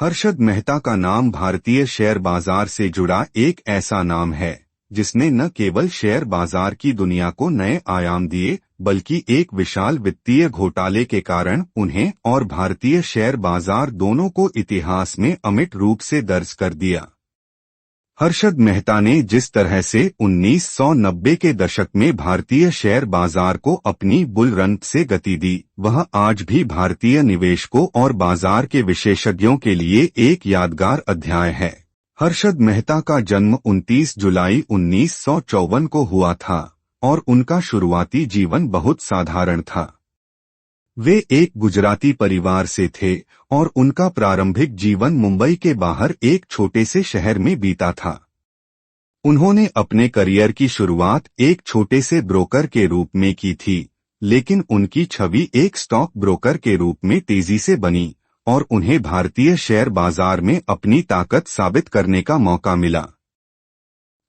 हर्षद मेहता का नाम भारतीय शेयर बाजार से जुड़ा एक ऐसा नाम है जिसने न केवल शेयर बाजार की दुनिया को नए आयाम दिए, बल्कि एक विशाल वित्तीय घोटाले के कारण उन्हें और भारतीय शेयर बाजार दोनों को इतिहास में अमिट रूप से दर्ज कर दिया। हर्षद मेहता ने जिस तरह से 1990 के दशक में भारतीय शेयर बाजार को अपनी बुल रन से गति दी, वह आज भी भारतीय निवेशकों और बाजार के विशेषज्ञों के लिए एक यादगार अध्याय है। हर्षद मेहता का जन्म 29 जुलाई 1954 को हुआ था और उनका शुरुआती जीवन बहुत साधारण था। वे एक गुजराती परिवार से थे और उनका प्रारंभिक जीवन मुंबई के बाहर एक छोटे से शहर में बीता था। उन्होंने अपने करियर की शुरुआत एक छोटे से ब्रोकर के रूप में की थी, लेकिन उनकी छवि एक स्टॉक ब्रोकर के रूप में तेजी से बनी और उन्हें भारतीय शेयर बाजार में अपनी ताकत साबित करने का मौका मिला।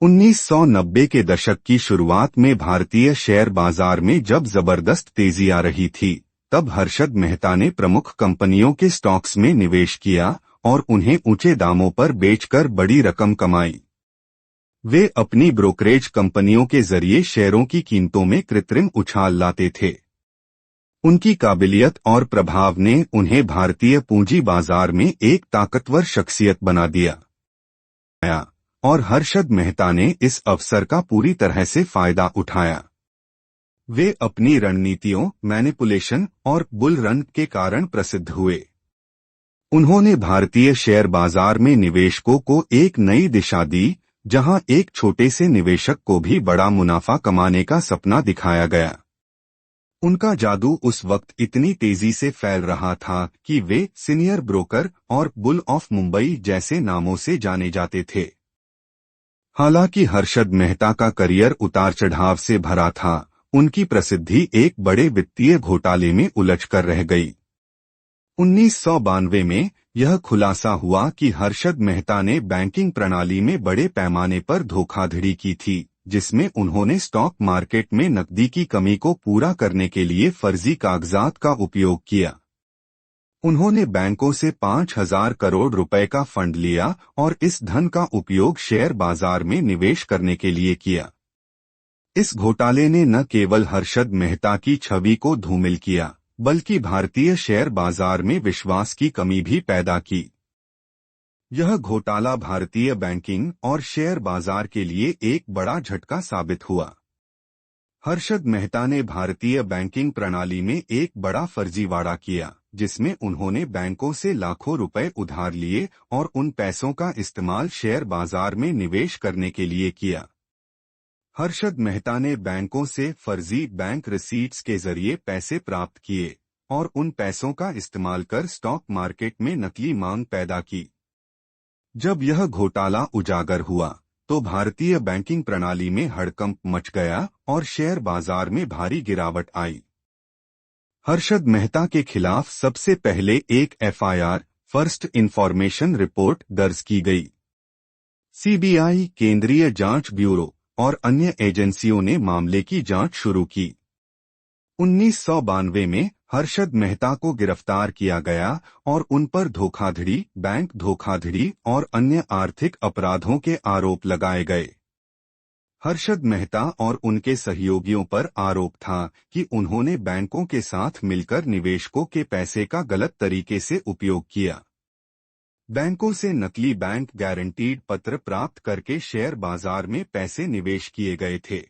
1990 के दशक की शुरुआत में भारतीय शेयर बाजार में जब जबरदस्त तेजी आ रही थी, तब हर्षद मेहता ने प्रमुख कंपनियों के स्टॉक्स में निवेश किया और उन्हें ऊंचे दामों पर बेचकर बड़ी रकम कमाई। वे अपनी ब्रोकरेज कंपनियों के जरिए शेयरों की कीमतों में कृत्रिम उछाल लाते थे। उनकी काबिलियत और प्रभाव ने उन्हें भारतीय पूंजी बाजार में एक ताकतवर शख्सियत बना दिया और हर्षद मेहता ने इस अवसर का पूरी तरह से फायदा उठाया। वे अपनी रणनीतियों, मैनिपुलेशन और बुल रन के कारण प्रसिद्ध हुए। उन्होंने भारतीय शेयर बाजार में निवेशकों को एक नई दिशा दी, जहां एक छोटे से निवेशक को भी बड़ा मुनाफा कमाने का सपना दिखाया गया। उनका जादू उस वक्त इतनी तेजी से फैल रहा था कि वे सीनियर ब्रोकर और बुल ऑफ मुंबई जैसे नामों से जाने जाते थे। हालांकि हर्षद मेहता का करियर उतार चढ़ाव से भरा था, उनकी प्रसिद्धि एक बड़े वित्तीय घोटाले में उलझकर रह गई। 1992 में यह खुलासा हुआ कि हर्षद मेहता ने बैंकिंग प्रणाली में बड़े पैमाने पर धोखाधड़ी की थी, जिसमें उन्होंने स्टॉक मार्केट में नकदी की कमी को पूरा करने के लिए फर्जी कागजात का उपयोग किया। उन्होंने बैंकों से 5,000 करोड़ रुपए का फंड लिया और इस धन का उपयोग शेयर बाजार में निवेश करने के लिए किया। इस घोटाले ने न केवल हर्षद मेहता की छवि को धूमिल किया, बल्कि भारतीय शेयर बाजार में विश्वास की कमी भी पैदा की। यह घोटाला भारतीय बैंकिंग और शेयर बाजार के लिए एक बड़ा झटका साबित हुआ। हर्षद मेहता ने भारतीय बैंकिंग प्रणाली में एक बड़ा फर्जीवाड़ा किया, जिसमें उन्होंने बैंकों से लाखों रुपए उधार लिए और उन पैसों का इस्तेमाल शेयर बाजार में निवेश करने के लिए किया। हर्षद मेहता ने बैंकों से फर्जी बैंक रिसीट्स के जरिए पैसे प्राप्त किए और उन पैसों का इस्तेमाल कर स्टॉक मार्केट में नकली मांग पैदा की। जब यह घोटाला उजागर हुआ, तो भारतीय बैंकिंग प्रणाली में हड़कंप मच गया और शेयर बाजार में भारी गिरावट आई। हर्षद मेहता के खिलाफ सबसे पहले एक एफआईआर, फर्स्ट इंफॉर्मेशन रिपोर्ट दर्ज की गई। सीबीआई, केंद्रीय जांच ब्यूरो और अन्य एजेंसियों ने मामले की जांच शुरू की। 1992 में हर्षद मेहता को गिरफ्तार किया गया और उन पर धोखाधड़ी, बैंक धोखाधड़ी और अन्य आर्थिक अपराधों के आरोप लगाए गए। हर्षद मेहता और उनके सहयोगियों पर आरोप था कि उन्होंने बैंकों के साथ मिलकर निवेशकों के पैसे का गलत तरीके से उपयोग किया। बैंकों से नकली बैंक गारंटीड पत्र प्राप्त करके शेयर बाजार में पैसे निवेश किए गए थे।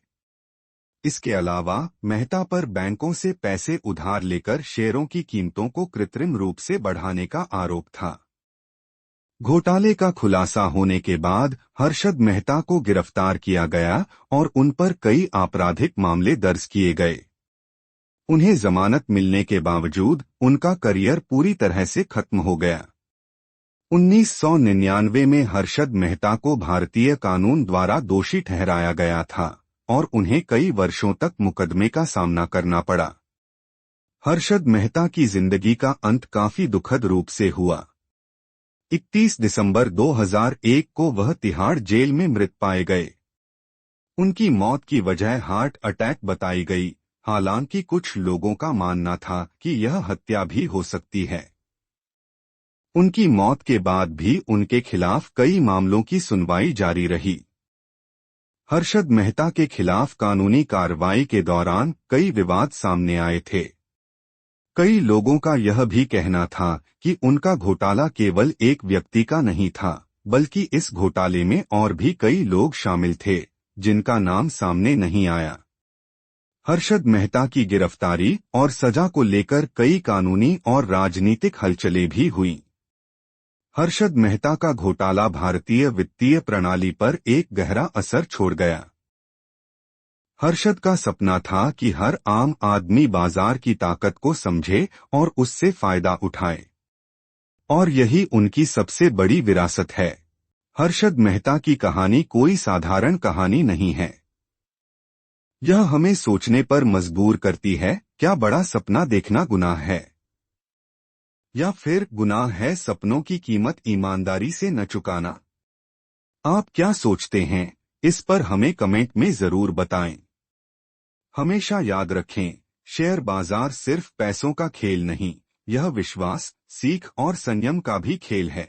इसके अलावा मेहता पर बैंकों से पैसे उधार लेकर शेयरों की कीमतों को कृत्रिम रूप से बढ़ाने का आरोप था। घोटाले का खुलासा होने के बाद हर्षद मेहता को गिरफ्तार किया गया और उन पर कई आपराधिक मामले दर्ज किए गए। उन्हें जमानत मिलने के बावजूद उनका करियर पूरी तरह से खत्म हो गया। 1999 में हर्षद मेहता को भारतीय कानून द्वारा दोषी ठहराया गया था और उन्हें कई वर्षों तक मुकदमे का सामना करना पड़ा। हर्षद मेहता की जिंदगी का अंत काफी दुखद रूप से हुआ। 31 दिसंबर 2001 को वह तिहाड़ जेल में मृत पाए गए। उनकी मौत की वजह हार्ट अटैक बताई गई, हालांकि कुछ लोगों का मानना था कि यह हत्या भी हो सकती है। उनकी मौत के बाद भी उनके खिलाफ कई मामलों की सुनवाई जारी रही। हर्षद मेहता के खिलाफ कानूनी कार्रवाई के दौरान कई विवाद सामने आए थे। कई लोगों का यह भी कहना था कि उनका घोटाला केवल एक व्यक्ति का नहीं था, बल्कि इस घोटाले में और भी कई लोग शामिल थे, जिनका नाम सामने नहीं आया। हर्षद मेहता की गिरफ्तारी और सजा को लेकर कई कानूनी और राजनीतिक हलचलें भी हुईं। हर्षद मेहता का घोटाला भारतीय वित्तीय प्रणाली पर एक गहरा असर छोड़ गया। हर्षद का सपना था कि हर आम आदमी बाजार की ताकत को समझे और उससे फायदा उठाए, और यही उनकी सबसे बड़ी विरासत है। हर्षद मेहता की कहानी कोई साधारण कहानी नहीं है। यह हमें सोचने पर मजबूर करती है, क्या बड़ा सपना देखना गुनाह है, या फिर गुनाह है सपनों की कीमत ईमानदारी से न चुकाना? आप क्या सोचते हैं, इस पर हमें कमेंट में जरूर बताएं। हमेशा याद रखें, शेयर बाजार सिर्फ पैसों का खेल नहीं, यह विश्वास, सीख और संयम का भी खेल है।